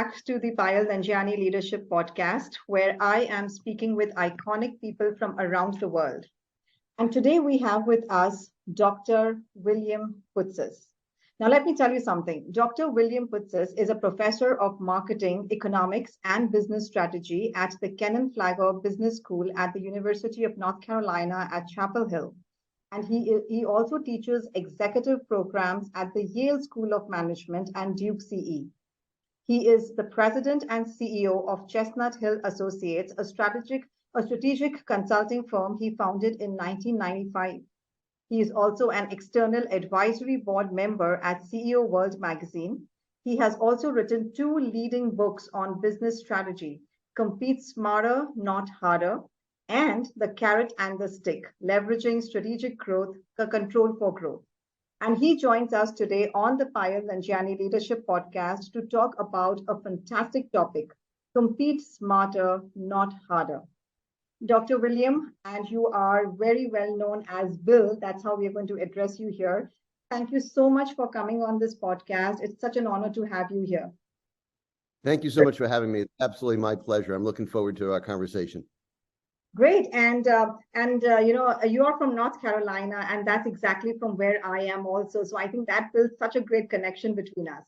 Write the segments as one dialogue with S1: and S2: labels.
S1: back to the Payal Nanjiani Leadership Podcast, where I am speaking with iconic people from around the world. And today we have with us Dr. William Putsis. Now, let me tell you something. Dr. William Putsis is a professor of marketing, economics, and business strategy at the Kennan Flagler Business School at the University of North Carolina at Chapel Hill. And he also teaches executive programs at the Yale School of Management and Duke CE. He is the president and CEO of Chestnut Hill Associates, a strategic consulting firm he founded in 1995. He is also an external advisory board member at CEO World magazine. He has also written two leading books on business strategy, Compete Smarter, Not Harder, and The Carrot and the Stick, Leveraging Strategic Growth, the Control for Growth. And he joins us today on the Payal Nanjiani Leadership Podcast to talk about a fantastic topic, Compete Smarter, Not Harder. Dr. William, and you are very well known as Bill. That's how we are going to address you here. Thank you so much for coming on this podcast. It's such an honor to have you here.
S2: Thank you so much for having me. It's absolutely my pleasure. I'm looking forward to our conversation.
S1: Great, and you are from North Carolina, and that's exactly from where I am also. So I think that builds such a great connection between us.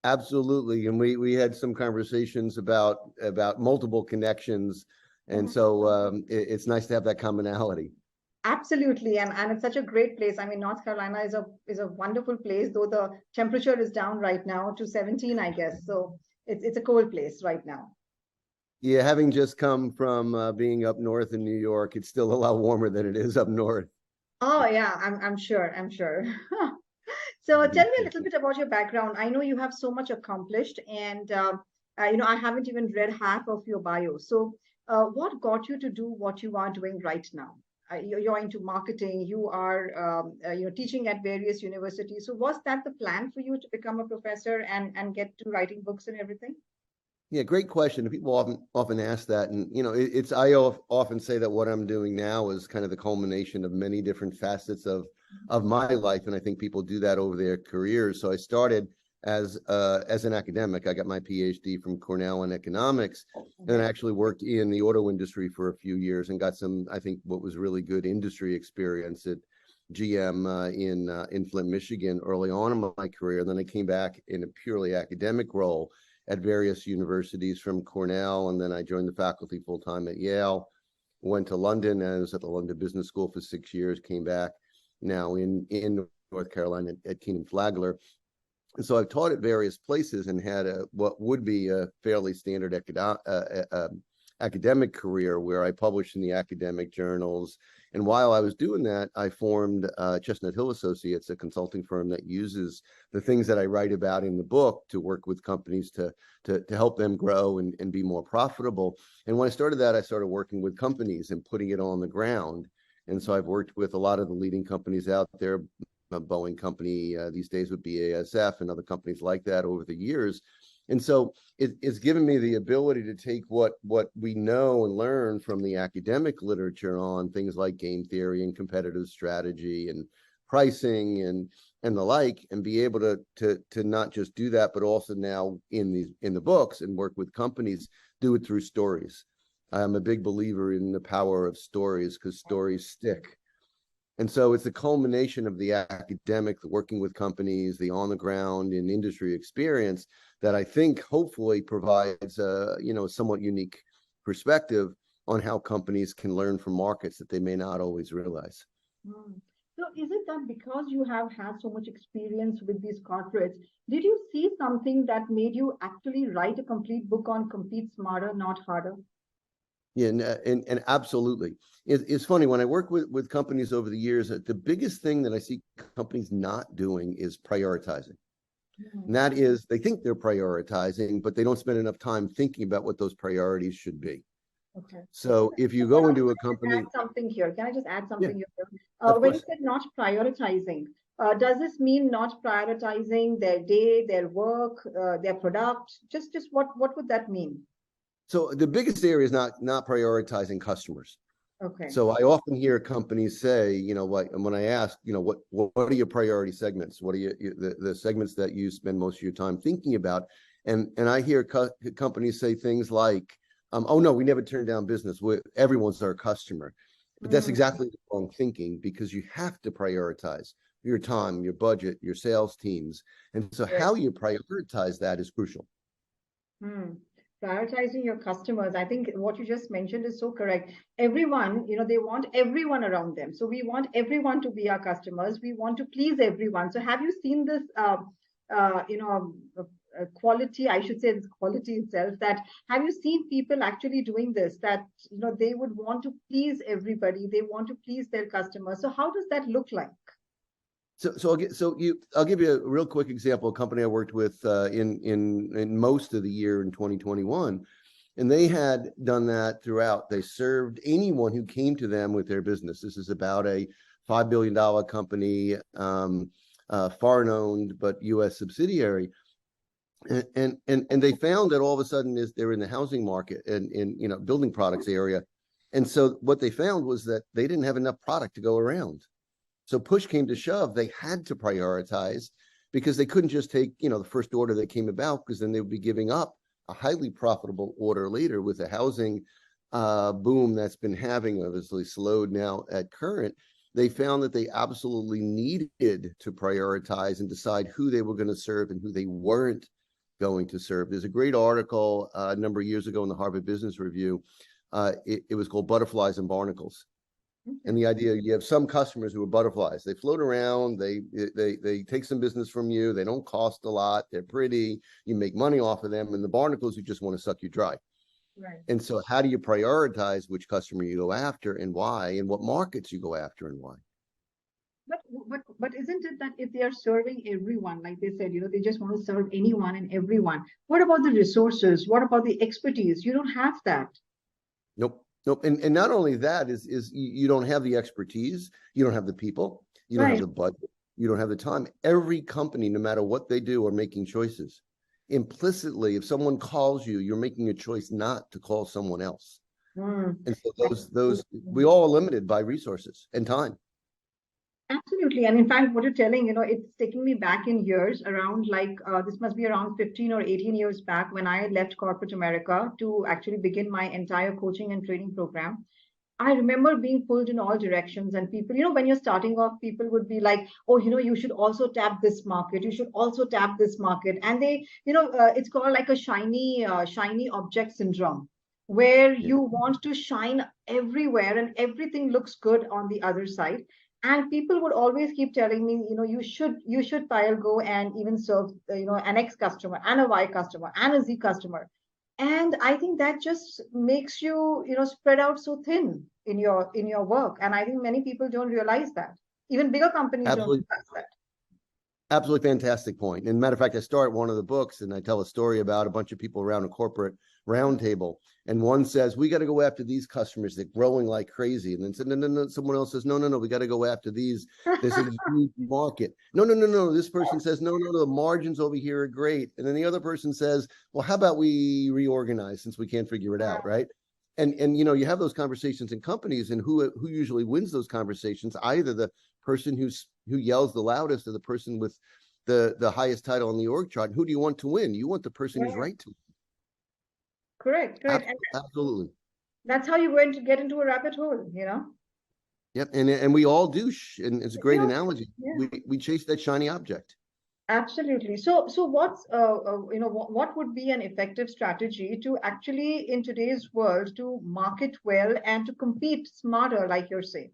S2: Absolutely, and we had some conversations about multiple connections, and so it's nice to have that commonality.
S1: Absolutely, and it's such a great place. I mean, North Carolina is a wonderful place, though the temperature is down right now to 17, I guess. So it's a cold place right now.
S2: Yeah, having just come from being up north in New York, it's still a lot warmer than it is up north.
S1: Oh yeah, I'm sure. So tell me a little bit about your background. I know you have so much accomplished, and I haven't even read half of your bio. So what got you to do what you are doing right now? You're into marketing. You are teaching at various universities. So was that the plan for you to become a professor and get to writing books and everything?
S2: Yeah, great question. People often ask that, and I often say that what I'm doing now is kind of the culmination of many different facets of my life, and I think people do that over their careers. So I started as an academic. I got my PhD from Cornell in economics, and I actually worked in the auto industry for a few years and got some, I think, what was really good industry experience at GM in Flint, Michigan, early on in my career. And then I came back in a purely academic role at various universities from Cornell, and then I joined the faculty full-time at Yale, went to London, and I was at the London Business School for 6 years, came back now in North Carolina at Kennan Flagler. And so I've taught at various places and had what would be a fairly standard academic career where I published in the academic journals. And while I was doing that, I formed Chestnut Hill Associates, a consulting firm that uses the things that I write about in the book to work with companies to help them grow and be more profitable. And when I started that, I started working with companies and putting it on the ground. And so I've worked with a lot of the leading companies out there, a Boeing company these days with BASF and other companies like that over the years. And so it's given me the ability to take what we know and learn from the academic literature on things like game theory and competitive strategy and pricing and the like, and be able to not just do that, but also now in the books and work with companies, do it through stories. I'm a big believer in the power of stories because stories stick. And so it's the culmination of the academic, the working with companies, the on the ground and industry experience that I think hopefully provides a somewhat unique perspective on how companies can learn from markets that they may not always realize.
S1: So is it that because you have had so much experience with these corporates, did you see something that made you actually write a complete book on Compete Smarter, Not Harder?
S2: Yeah, and absolutely. It's funny, when I work with companies over the years, the biggest thing that I see companies not doing is prioritizing. And that is, they think they're prioritizing, but they don't spend enough time thinking about what those priorities should be.
S1: Okay.
S2: So if you go into a company...
S1: Add something here. Can I just add something here?
S2: When
S1: you said not prioritizing, does this mean not prioritizing their day, their work, their product? Just what would that mean?
S2: So the biggest area is not prioritizing customers.
S1: Okay.
S2: So I often hear companies say, when I ask, what are your priority segments? What are the segments that you spend most of your time thinking about? And I hear companies say things like, oh no, we never turn down business. Everyone's our customer. But that's exactly the wrong thinking, because you have to prioritize your time, your budget, your sales teams. And so how you prioritize that is crucial.
S1: Prioritizing your customers. I think what you just mentioned is so correct. Everyone, they want everyone around them. So we want everyone to be our customers. We want to please everyone. So have you seen this, quality, I should say, this quality itself, that have you seen people actually doing this, that, they would want to please everybody. They want to please their customers. So how does that look like?
S2: I'll give you a real quick example. A company I worked with in most of the year in 2021, and they had done that throughout. They served anyone who came to them with their business. This is about a $5 billion company, foreign-owned but U.S. subsidiary, and they found that all of a sudden they're in the housing market and in building products area, and so what they found was that they didn't have enough product to go around. So push came to shove, they had to prioritize, because they couldn't just take, the first order that came about, because then they would be giving up a highly profitable order later. With the housing boom that's been having, obviously slowed now at current. They found that they absolutely needed to prioritize and decide who they were going to serve and who they weren't going to serve. There's a great article a number of years ago in the Harvard Business Review. It was called Butterflies and Barnacles. And the idea, you have some customers who are butterflies. They float around, they take some business from you, they don't cost a lot, they're pretty, you make money off of them, and the barnacles who just want to suck you dry.
S1: Right.
S2: And so how do you prioritize which customer you go after and why, and what markets you go after and why?
S1: But isn't it that if they are serving everyone, like they said, they just want to serve anyone and everyone, what about the resources? What about the expertise? You don't have that.
S2: Nope. And not only that is you don't have the expertise, you don't have the people, you don't have the budget, you don't have the time. Every company, no matter what they do, are making choices. Implicitly, if someone calls you, you're making a choice not to call someone else. And so those we all are limited by resources and time.
S1: Absolutely. And in fact, what you're telling, it's taking me back in years, around this must be around 15 or 18 years back, when I left corporate America to actually begin my entire coaching and training program. I remember being pulled in all directions, and people, when you're starting off, people would be like, oh, you should also tap this market. You should also tap this market. And they, it's called like a shiny object syndrome, where you want to shine everywhere and everything looks good on the other side. And people would always keep telling me, you should, Payal, go and even serve, an X customer and a Y customer and a Z customer. And I think that just makes you, spread out so thin in your work. And I think many people don't realize that. Even bigger companies don't realize that.
S2: Absolutely fantastic point. And matter of fact, I start one of the books and I tell a story about a bunch of people around a corporate roundtable. And one says, we got to go after these customers. They're growing like crazy. And then said, no. Someone else says, no. We got to go after these. There's a huge market. No. This person says, no. The margins over here are great. And then the other person says, well, how about we reorganize since we can't figure it out, right? And you have those conversations in companies, and who usually wins those conversations? Either the person who yells the loudest, or the person with the highest title on the org chart. Who do you want to win? You want the person who's right to win.
S1: Correct.
S2: Absolutely.
S1: That's how you're going to get into a rabbit hole,
S2: Yep, and we all do, and it's a great analogy. We chase that shiny object.
S1: Absolutely. So what's what would be an effective strategy to actually, in today's world, to market well and to compete smarter, like you're saying?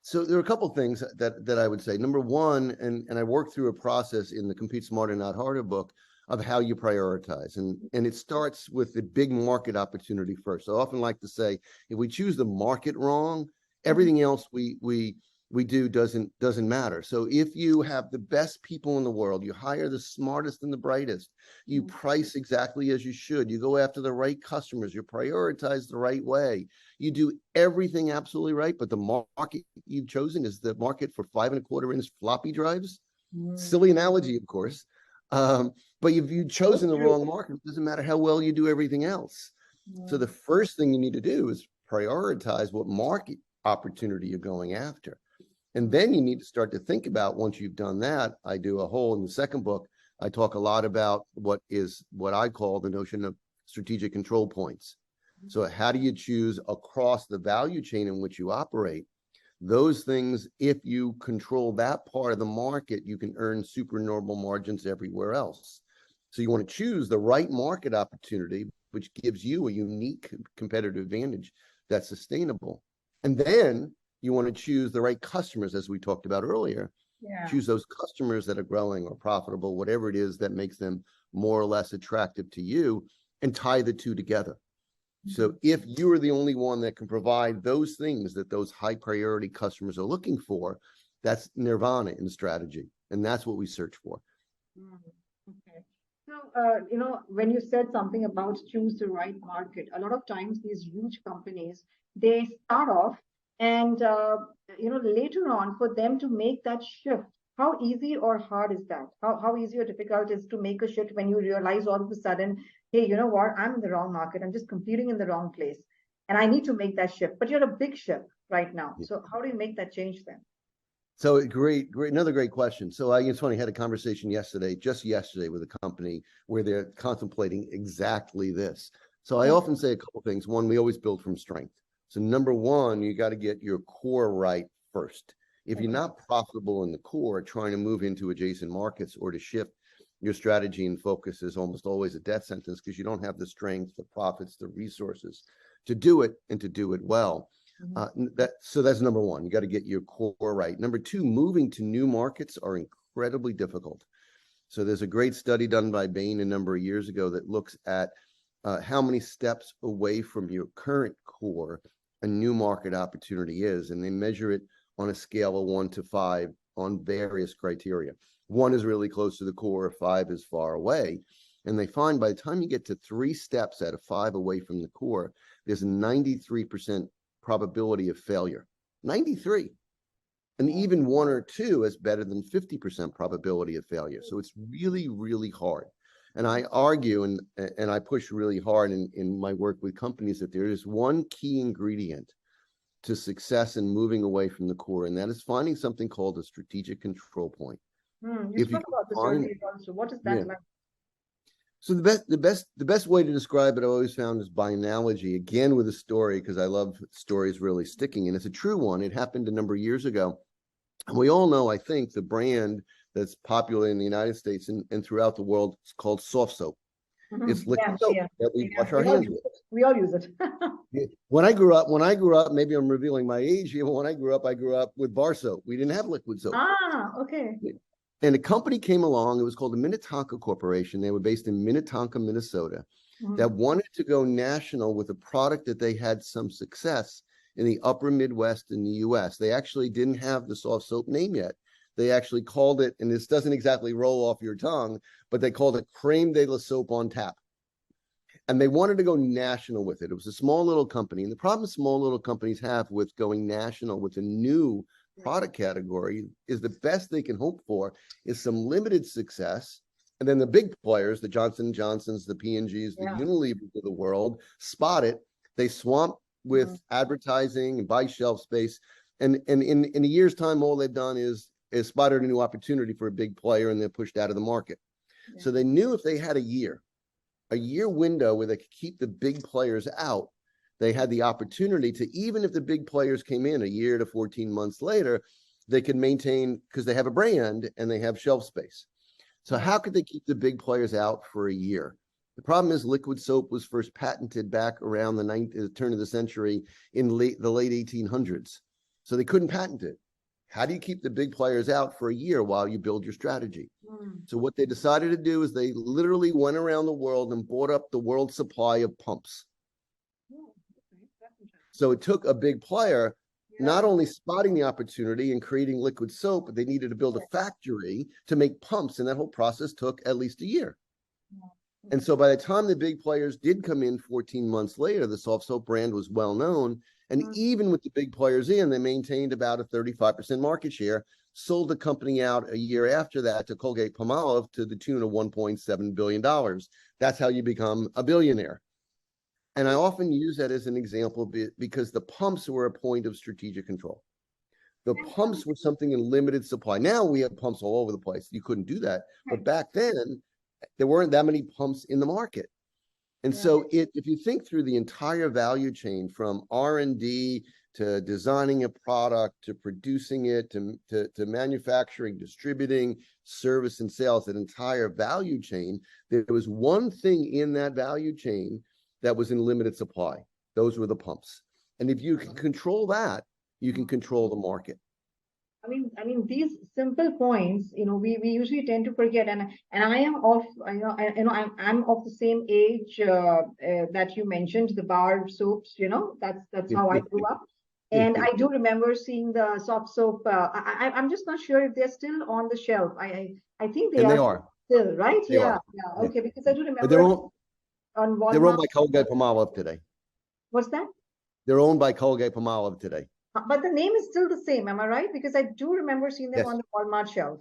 S2: So there are a couple of things that I would say. Number one, and I worked through a process in the Compete Smarter, Not Harder book of how you prioritize. And it starts with the big market opportunity first. So I often like to say, if we choose the market wrong, everything else we do doesn't matter. So if you have the best people in the world, you hire the smartest and the brightest, you price exactly as you should, you go after the right customers, you prioritize the right way, you do everything absolutely right, but the market you've chosen is the market for 5.25-inch floppy drives. Silly analogy, of course. But if you've chosen the wrong market, it doesn't matter how well you do everything else. So the first thing you need to do is prioritize what market opportunity you're going after. And then you need to start to think about, once you've done that, I do a whole, in the second book, I talk a lot about what I call the notion of strategic control points. So how do you choose across the value chain in which you operate? Those things, if you control that part of the market, you can earn supernormal margins everywhere else. So you want to choose the right market opportunity, which gives you a unique competitive advantage that's sustainable. And then you want to choose the right customers, as we talked about earlier.
S1: Yeah.
S2: Choose those customers that are growing or profitable, whatever it is that makes them more or less attractive to you, and tie the two together. So if you are the only one that can provide those things that those high priority customers are looking for, that's nirvana in strategy. And that's what we search for.
S1: Okay. So, when you said something about choose the right market, a lot of times these huge companies, they start off and, later on for them to make that shift, how easy or hard is that? How easy or difficult is to make a shift when you realize all of a sudden, hey, you know what, I'm in the wrong market, I'm just competing in the wrong place, and I need to make that shift. But you're a big ship right now.
S2: Yeah.
S1: So how do you make that change then?
S2: So great, another great question. So it's funny, I had a conversation just yesterday with a company where they're contemplating exactly this. So I often say a couple of things. One, we always build from strength. So number one, you got to get your core right first. If you're not profitable in the core, trying to move into adjacent markets or to shift your strategy and focus is almost always a death sentence, because you don't have the strength, the profits, the resources to do it, and to do it well. So that's number one. You got to get your core right. Number two, moving to new markets are incredibly difficult. So there's a great study done by Bain a number of years ago that looks at how many steps away from your current core a new market opportunity is, and they measure it on a scale of 1 to 5 on various criteria. 1 is really close to the core, 5 is far away. And they find by the time you get to 3 steps out of 5 away from the core, there's a 93% probability of failure. 93. And even 1 or 2 is better than 50% probability of failure. So it's really, really hard. And I argue and I push really hard in my work with companies that there is one key ingredient to success in moving away from the core, and that is finding something called a strategic control point.
S1: You spoke about this earlier also. What is that like?
S2: So the best way to describe it, I always found, is by analogy, again with a story, because I love stories really sticking, and it's a true one. It happened a number of years ago. And we all know, I think, the brand that's popular in the United States and throughout the world is called soft soap. It's liquid soap that we wash our hands with.
S1: We all use it.
S2: When I grew up, maybe I'm revealing my age here, but when I grew up with bar soap. We didn't have liquid soap.
S1: Okay.
S2: And a company came along, it was called the Minnetonka Corporation. They were based in Minnetonka, Minnesota, that wanted to go national with a product that they had some success in the upper Midwest in the US. They actually didn't have the soft soap name yet. They actually called it, and this doesn't exactly roll off your tongue, but they called it Creme de la Soap on Tap. And they wanted to go national with it. It was a small little company. And the problem small little companies have with going national with a new product category is the best they can hope for is some limited success. And then the big players, the Johnson & Johnsons, the P&Gs, the Unilevers of the world, spot it. They swamp with advertising and buy shelf space. And in a year's time, all they've done is spotted a new opportunity for a big player, and they're pushed out of the market. So they knew if they had a year window where they could keep the big players out, they had the opportunity to, even if the big players came in a year to 14 months later, they could maintain, because they have a brand and they have shelf space. So how could they keep the big players out for a year? The problem is liquid soap was first patented back around the turn of the century in the late 1800s. So they couldn't patent it. How do you keep the big players out for a year while you build your strategy? So what they decided to do is they literally went around the world and bought up the world's supply of pumps. So it took a big player not only spotting the opportunity and creating liquid soap, but they needed to build a factory to make pumps. And that whole process took at least a year. And so by the time the big players did come in 14 months later, the soft soap brand was well known. And even with the big players in, they maintained about a 35% market share, sold the company out a year after that to Colgate-Palmolive to the tune of $1.7 billion. That's how you become a billionaire. And I often use that as an example because the pumps were a point of strategic control. The pumps were something in limited supply. Now we have pumps all over the place. You couldn't do that. But back then, there weren't that many pumps in the market. And so if you think through the entire value chain from R&D to designing a product, to producing it, to manufacturing, distributing, service and sales, that entire value chain, there was one thing in that value chain that was in limited supply. Those were the pumps. And if you can control that, you can control the market.
S1: I mean, these simple points, we usually tend to forget, and I am of, I'm of the same age that you mentioned, the bar soaps, that's how I grew up. And I do remember seeing the soft soap. I'm just not sure if they're still on the shelf. I think they are still, right?
S2: They are.
S1: Yeah. Okay, because I do remember
S2: But they're owned
S1: Walmart.
S2: by Colgate-Palmolive today.
S1: What's that?
S2: They're owned by Colgate-Palmolive today.
S1: But the name is still the same, am I right? Because I do remember seeing them on the Walmart shelf.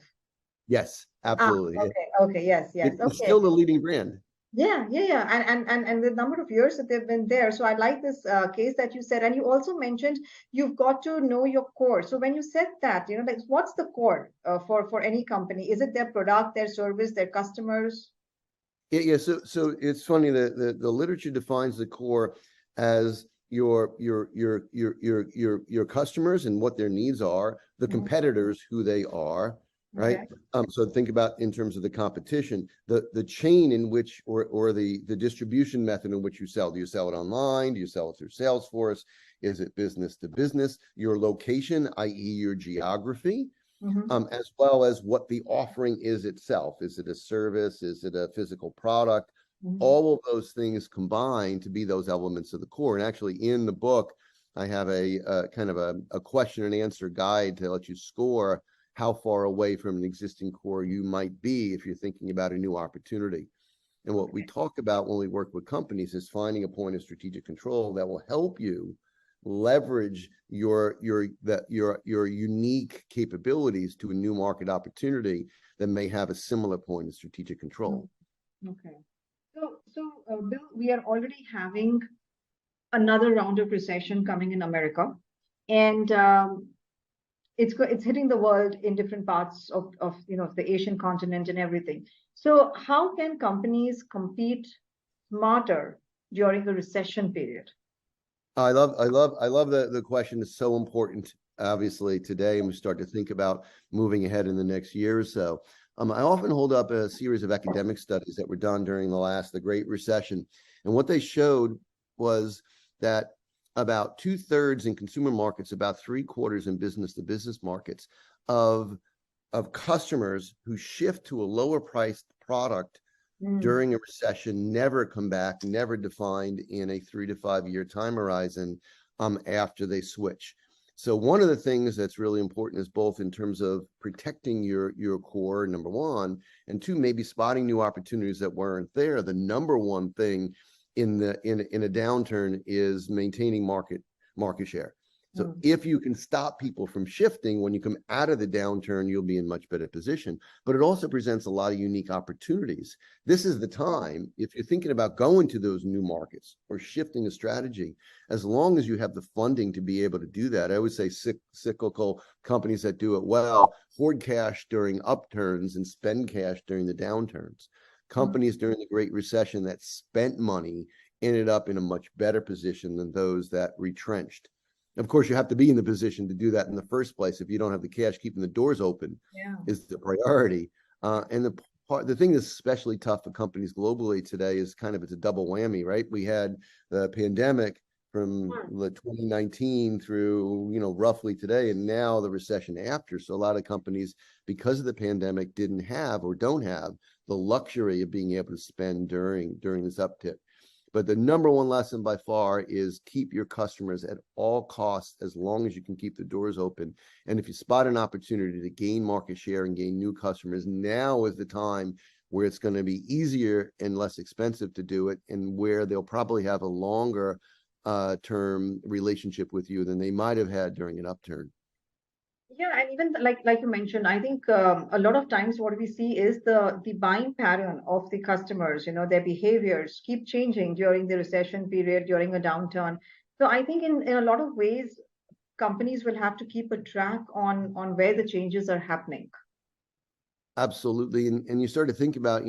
S2: Yes, absolutely.
S1: Okay, yes.
S2: It's still the leading brand.
S1: Yeah. And the number of years that they've been there. So I like this case that you said, and you also mentioned you've got to know your core. So when you said that, like what's the core for any company? Is it their product, their service, their customers?
S2: Yeah. So it's funny that the literature defines the core as your customers and what their needs are, the competitors, who they are, right? So think about in terms of the competition, the chain in which, or the distribution method in which you sell. Do you sell it online? Do you sell it through Salesforce? Is it business to business? Your location, i.e. your geography, as well as what the offering is itself. Is it a service? Is it a physical product? All of those things combine to be those elements of the core. And actually in the book, I have a kind of a question and answer guide to let you score how far away from an existing core you might be if you're thinking about a new opportunity. And what we talk about when we work with companies is finding a point of strategic control that will help you leverage your unique capabilities to a new market opportunity that may have a similar point of strategic control.
S1: Okay. So Bill, we are already having another round of recession coming in America, and it's hitting the world in different parts of the Asian continent and everything. So how can companies compete smarter during the recession period?
S2: I love the question. Is so important, obviously, today, and we start to think about moving ahead in the next year or so. I often hold up a series of academic studies that were done during the Great Recession. And what they showed was that about 2/3 in consumer markets, about 3/4 in business to business markets of customers who shift to a lower priced product during a recession never come back, never defined in a 3 to 5 year time horizon after they switch. So one of the things that's really important is both in terms of protecting your core, number one, and two, maybe spotting new opportunities that weren't there. The number one thing in a downturn is maintaining market share. So if you can stop people from shifting when you come out of the downturn, you'll be in much better position. But it also presents a lot of unique opportunities. This is the time, if you're thinking about going to those new markets or shifting a strategy, as long as you have the funding to be able to do that. I would say cyclical companies that do it well hoard cash during upturns and spend cash during the downturns. Companies during the Great Recession that spent money ended up in a much better position than those that retrenched. Of course, you have to be in the position to do that in the first place. If you don't have the cash, keeping the doors open is the priority. And the thing that's especially tough for companies globally today is it's a double whammy, right? We had the pandemic from 2019 through, roughly today, and now the recession after. So a lot of companies, because of the pandemic, didn't have or don't have the luxury of being able to spend during this uptick. But the number one lesson by far is keep your customers at all costs as long as you can keep the doors open. And if you spot an opportunity to gain market share and gain new customers, now is the time where it's going to be easier and less expensive to do it, and where they'll probably have a longer term relationship with you than they might have had during an upturn.
S1: Yeah, and even like you mentioned, I think a lot of times what we see is the buying pattern of the customers. Their behaviors keep changing during the recession period, during a downturn. So I think in a lot of ways, companies will have to keep a track on where the changes are happening.
S2: Absolutely. And you start to think about,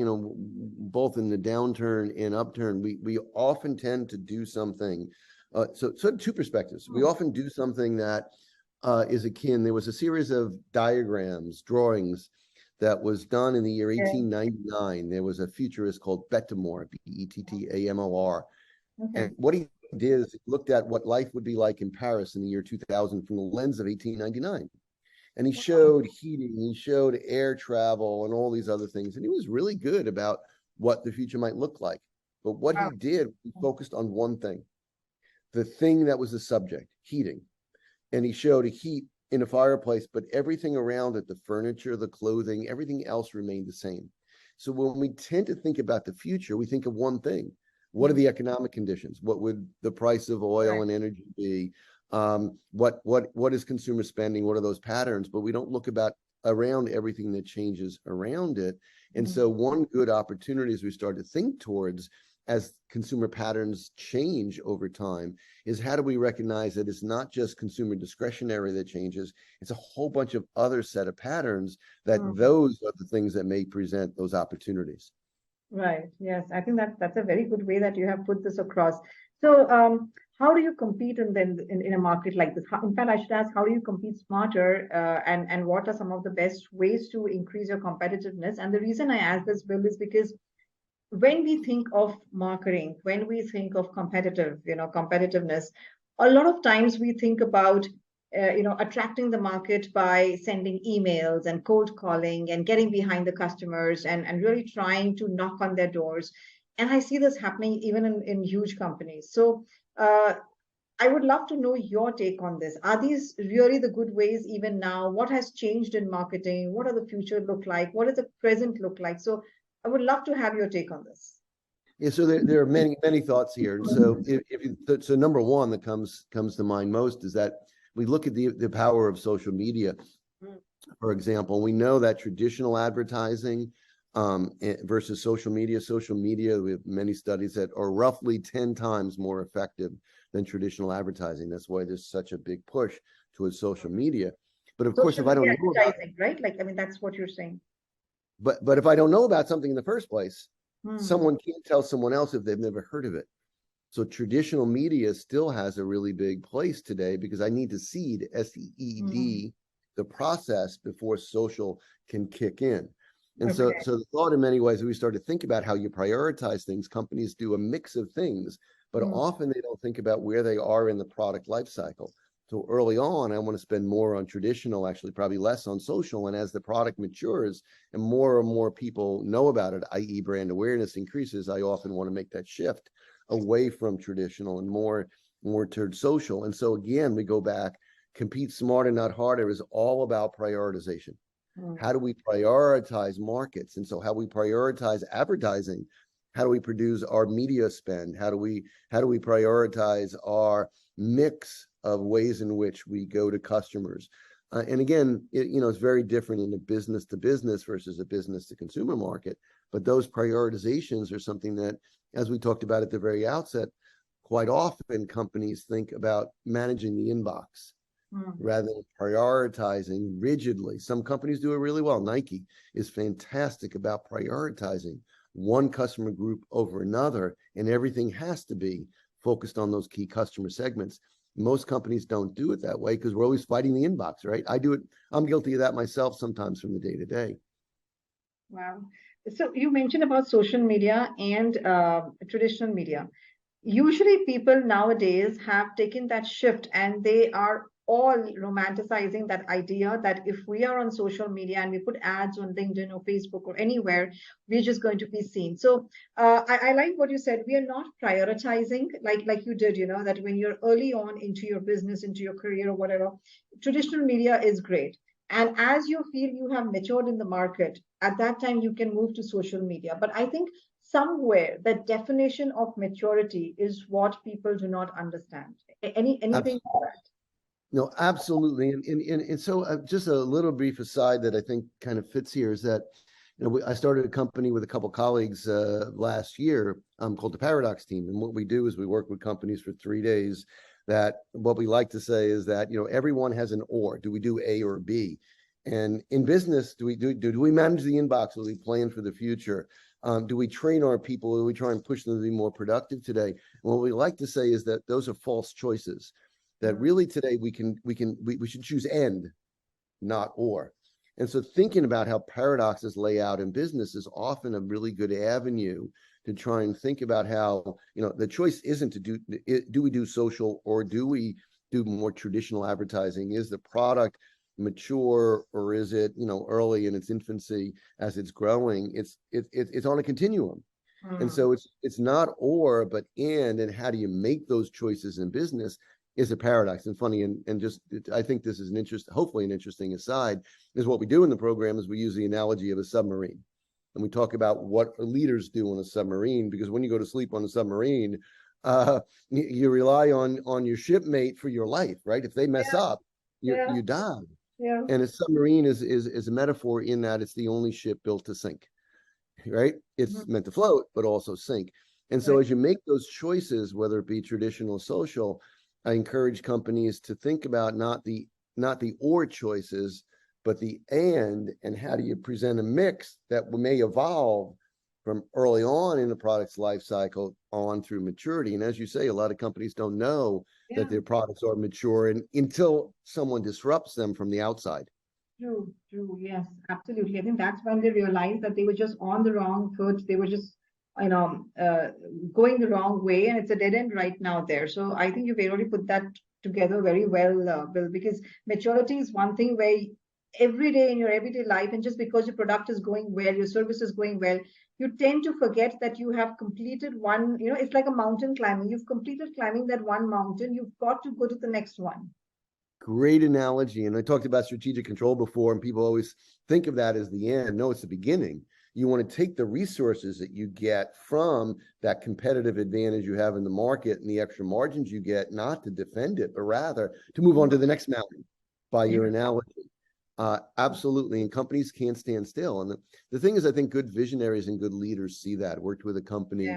S2: both in the downturn and upturn, we often tend to do something. So two perspectives. We often do something that is akin. There was a series of diagrams, drawings that was done in the year 1899. There was a futurist called Bettamor, Bettamor. And what he did is he looked at what life would be like in Paris in the year 2000 from the lens of 1899. And he showed heating, he showed air travel and all these other things. And he was really good about what the future might look like. But what he did, he focused on one thing, the thing that was the subject, heating. And he showed a heat in a fireplace, but everything around it, the furniture, the clothing, everything else remained the same. So when we tend to think about the future, we think of one thing. What are the economic conditions? What would the price of oil and energy be? What is consumer spending? What are those patterns? But we don't look about around everything that changes around it. And so one good opportunity as we start to think towards as consumer patterns change over time is how do we recognize that it's not just consumer discretionary that changes, it's a whole bunch of other set of patterns that those are the things that may present those opportunities.
S1: Right. Yes, I think that's a very good way that you have put this across. So, how do you compete in a market like this? In fact, I should ask, how do you compete smarter, and what are some of the best ways to increase your competitiveness? And the reason I ask this, Bill, is because when we think of marketing, when we think of competitiveness, a lot of times we think about attracting the market by sending emails and cold calling and getting behind the customers and really trying to knock on their doors. And I see this happening even in huge companies. So I would love to know your take on this. Are these really the good ways even now? What has changed in marketing? What does the future look like? What does the present look like? So I would love to have your take on this.
S2: Yeah, so there are many thoughts here. And so so number one that comes to mind most is that we look at the power of social media. For example, we know that traditional advertising versus social media, we have many studies that are roughly 10 times more effective than traditional advertising. That's why there's such a big push towards social media. But of course, if I don't know about it,
S1: right? Like, I mean, that's what you're saying.
S2: But if I don't know about something in the first place, someone can't tell someone else if they've never heard of it. So traditional media still has a really big place today because I need to seed, SEED, the process before social can kick in. And so the thought in many ways, we start to think about how you prioritize things. Companies do a mix of things, but often they don't think about where they are in the product life cycle. So early on, I want to spend more on traditional, actually probably less on social. And as the product matures and more people know about it, i.e. brand awareness increases, I often want to make that shift away from traditional and more towards social. And so again, we go back, compete smarter, not harder is all about prioritization. How do we prioritize markets? And so how we prioritize advertising, how do we produce our media spend? How do we prioritize our mix of ways in which we go to customers? And again, it's very different in a business to business versus a business to consumer market. But those prioritizations are something that, as we talked about at the very outset, quite often companies think about managing the inbox rather than prioritizing rigidly. Some companies do it really well. Nike is fantastic about prioritizing one customer group over another, and everything has to be focused on those key customer segments. Most companies don't do it that way because we're always fighting the inbox, right? I do it. I'm guilty of that myself sometimes from the day to day.
S1: Wow. So you mentioned about social media and traditional media. Usually people nowadays have taken that shift and they are all romanticizing that idea that if we are on social media and we put ads on LinkedIn or Facebook or anywhere, we're just going to be seen. So I like what you said. We are not prioritizing like you did, that when you're early on into your business, into your career or whatever, traditional media is great. And as you feel you have matured in the market, at that time you can move to social media. But I think somewhere the definition of maturity is what people do not understand. Anything?
S2: No, absolutely. And so just a little brief aside that I think kind of fits here is that, I started a company with a couple colleagues last year called the Paradox Team. And what we do is we work with companies for 3 days that what we like to say is that, everyone has an or. Do we do A or B? And in business, do we manage the inbox? Do we plan for the future? Do we train our people? Do we try and push them to be more productive today? And what we like to say is that those are false choices. That really today we should choose and, not or. And so thinking about how paradoxes lay out in business is often a really good avenue to try and think about how, the choice isn't to do we do social or do we do more traditional advertising? Is the product mature or is it, early in its infancy as it's growing? It's on a continuum. And so it's not or, but and how do you make those choices in business is a paradox. And funny, and just, I think this is hopefully an interesting aside, is what we do in the program is we use the analogy of a submarine. And we talk about what leaders do on a submarine, because when you go to sleep on a submarine, you rely on your shipmate for your life, right? If they mess up, you die.
S1: Yeah.
S2: And a submarine is a metaphor in that it's the only ship built to sink, right? It's meant to float, but also sink. And so as you make those choices, whether it be traditional or social, I encourage companies to think about not the or choices, but the and how do you present a mix that may evolve from early on in the product's life cycle on through maturity. And as you say, a lot of companies don't know that their products are mature until someone disrupts them from the outside.
S1: True, yes, absolutely. I think that's when they realized that they were just on the wrong foot. They were just, going the wrong way, and it's a dead end right now there. So I think you've already put that together very well, Bill, because maturity is one thing where every day in your everyday life, and just because your product is going well, your service is going well, you tend to forget that you have completed one, it's like a mountain climbing. You've completed climbing that one mountain, you've got to go to the next one.
S2: Great analogy. And I talked about strategic control before, and people always think of that as the end. No, it's the beginning. You want to take the resources that you get from that competitive advantage you have in the market and the extra margins you get, not to defend it, but rather to move on to the next mountain by your analogy. Absolutely. And companies can't stand still. And the thing is, I think good visionaries and good leaders see that. I worked with a company,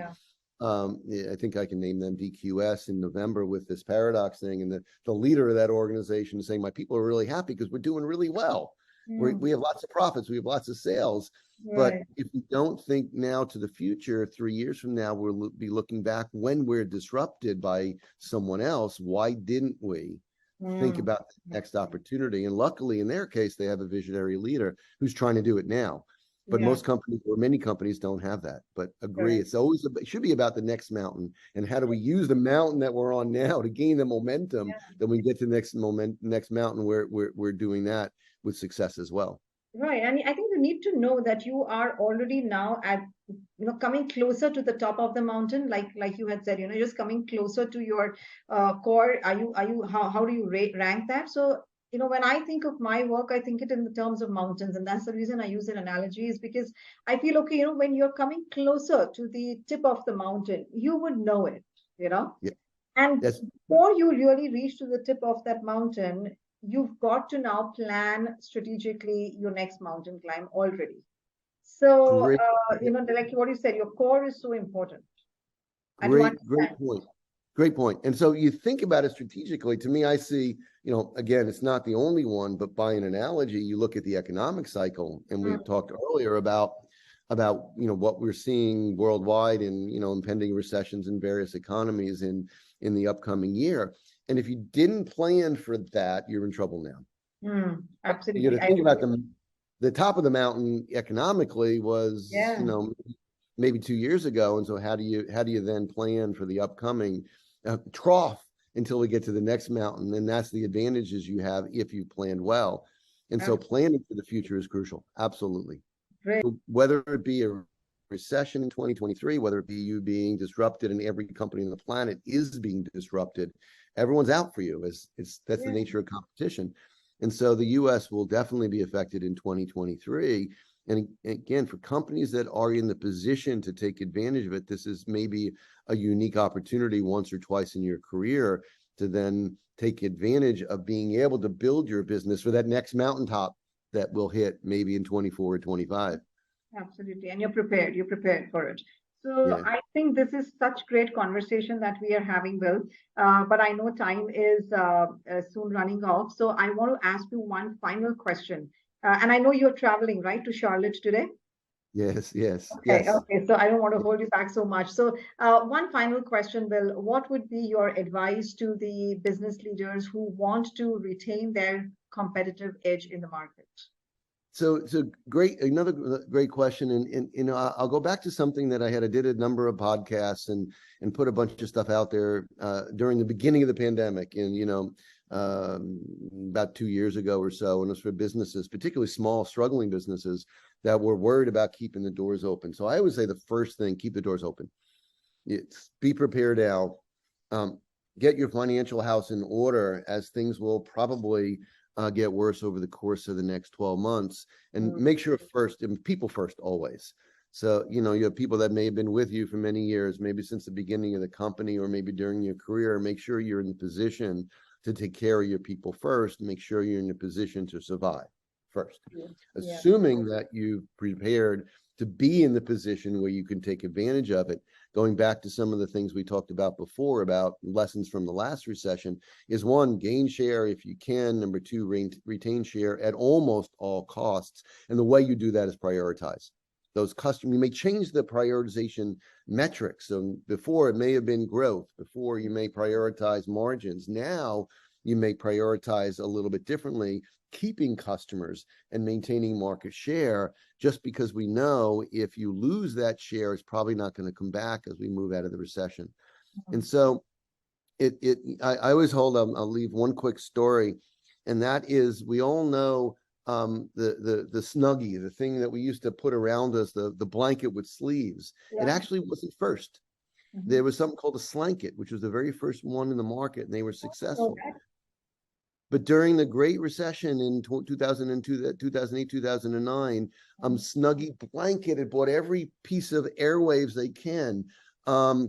S2: I think I can name them, DQS, in November with this paradox thing. And the leader of that organization is saying, my people are really happy because we're doing really well. We have lots of profits. We have lots of sales. But if we don't think now to the future, 3 years from now, we'll be looking back when we're disrupted by someone else. Why didn't we think about the next opportunity? And luckily, in their case, they have a visionary leader who's trying to do it now. But most companies, or many companies, don't have that. But agree, it should be about the next mountain. And how do we use the mountain that we're on now to gain the momentum that we get to the next mountain where we're doing that with success as well.
S1: Right. And I think you need to know that you are already now at, coming closer to the top of the mountain, like you had said, just coming closer to your core. How do you rank that? So, when I think of my work, I think it in the terms of mountains. And that's the reason I use an analogy, is because I feel, okay, when you're coming closer to the tip of the mountain, you would know it, And before you really reach to the tip of that mountain, you've got to now plan strategically your next mountain climb already. So, like what you said, your core is so important.
S2: Great point. And so you think about it strategically. To me, I see, again, it's not the only one, but by an analogy, you look at the economic cycle, and we talked earlier about what we're seeing worldwide and impending recessions in various economies in the upcoming year. And if you didn't plan for that, you're in trouble now.
S1: Absolutely.
S2: You got to think about the top of the mountain economically was, maybe 2 years ago. And so how do you then plan for the upcoming trough until we get to the next mountain? And that's the advantages you have if you planned well. And so planning for the future is crucial. Absolutely.
S1: Great.
S2: Whether it be a recession in 2023, whether it be you being disrupted, and every company on the planet is being disrupted, everyone's out for you. That's the nature of competition. And so the US will definitely be affected in 2023. And again, for companies that are in the position to take advantage of it, this is maybe a unique opportunity once or twice in your career to then take advantage of being able to build your business for that next mountaintop that will hit maybe in 24 or 25.
S1: Absolutely. And you're prepared for it. So
S2: Yeah.
S1: I think this is such great conversation that we are having, Bill. But I know time is soon running off. So I want to ask you one final question. And I know you're traveling, right, to Charlotte today?
S2: Yes, yes,
S1: Okay,
S2: yes.
S1: okay. So I don't want to hold you back so much. So one final question, Bill. What would be your advice to the business leaders who want to retain their competitive edge in the market?
S2: So great, another great question. And you know, I'll go back to something that I did a number of podcasts and put a bunch of stuff out there during the beginning of the pandemic. And, you know, about 2 years ago or so, and it was for businesses, particularly small, struggling businesses that were worried about keeping the doors open. So I always say the first thing, keep the doors open. It's be prepared now. Get your financial house in order, as things will probably get worse over the course of the next 12 months. And
S1: Mm,
S2: make sure first, and people first always. So, you know, you have people that may have been with you for many years, maybe since the beginning of the company or maybe during your career. Make sure you're in the position to take care of your people first. Make sure you're in a position to survive first,
S1: yeah, yeah.
S2: assuming that you've prepared to be in the position where you can take advantage of it. Going back to some of the things we talked about before about lessons from the last recession is: one, gain share if you can. Number two, retain share at almost all costs. And the way you do that is prioritize those customers. You may change the prioritization metrics. So before it may have been growth, before you may prioritize margins. Now you may prioritize a little bit differently, keeping customers and maintaining market share, just because we know if you lose that share, it's probably not going to come back as we move out of the recession. And so I always I'll leave one quick story, and that is, we all know the Snuggie, the thing that we used to put around us, the blanket with sleeves. It
S1: Yeah.
S2: actually wasn't first. There was something called a slanket, which was the very first one in the market, and they were successful.
S1: Okay.
S2: But during the Great Recession in 2002, 2008, 2009, Snuggie blanketed, bought every piece of airwaves they can,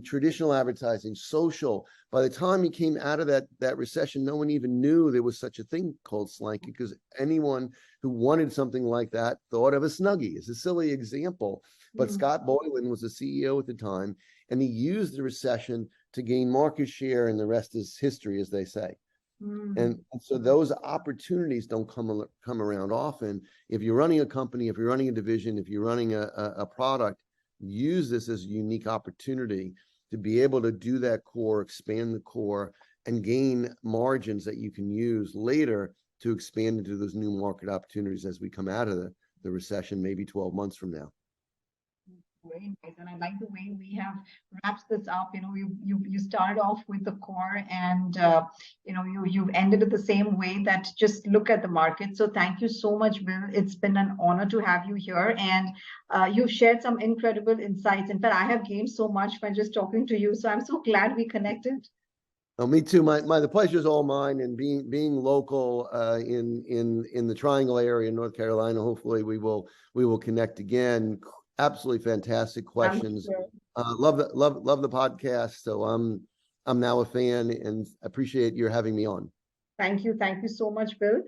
S2: traditional advertising, social. By the time he came out of that recession, no one even knew there was such a thing called slanket, because anyone who wanted something like that thought of a Snuggie. It's a silly example, but Scott Boylan was the CEO at the time, and he used the recession to gain market share, and the rest is history, as they say. And so those opportunities don't come around often. If you're running a company, if you're running a division, if you're running a product, use this as a unique opportunity to be able to do that core, expand the core, and gain margins that you can use later to expand into those new market opportunities as we come out of the recession, maybe 12 months from now.
S1: Very nice, and I like the way we have wrapped this up. You know, you started off with the core, and you know, you've ended it the same way, that just look at the market. So thank you so much, Bill. It's been an honor to have you here, and you've shared some incredible insights. In fact, I have gained so much by just talking to you. So I'm so glad we connected.
S2: Oh, me too. The pleasure is all mine. And being local in the Triangle area in North Carolina, hopefully we will connect again. Absolutely fantastic
S1: I'm
S2: questions.
S1: sure.
S2: Love the podcast. So I'm now a fan, and appreciate your having me on.
S1: Thank you so much, Bill.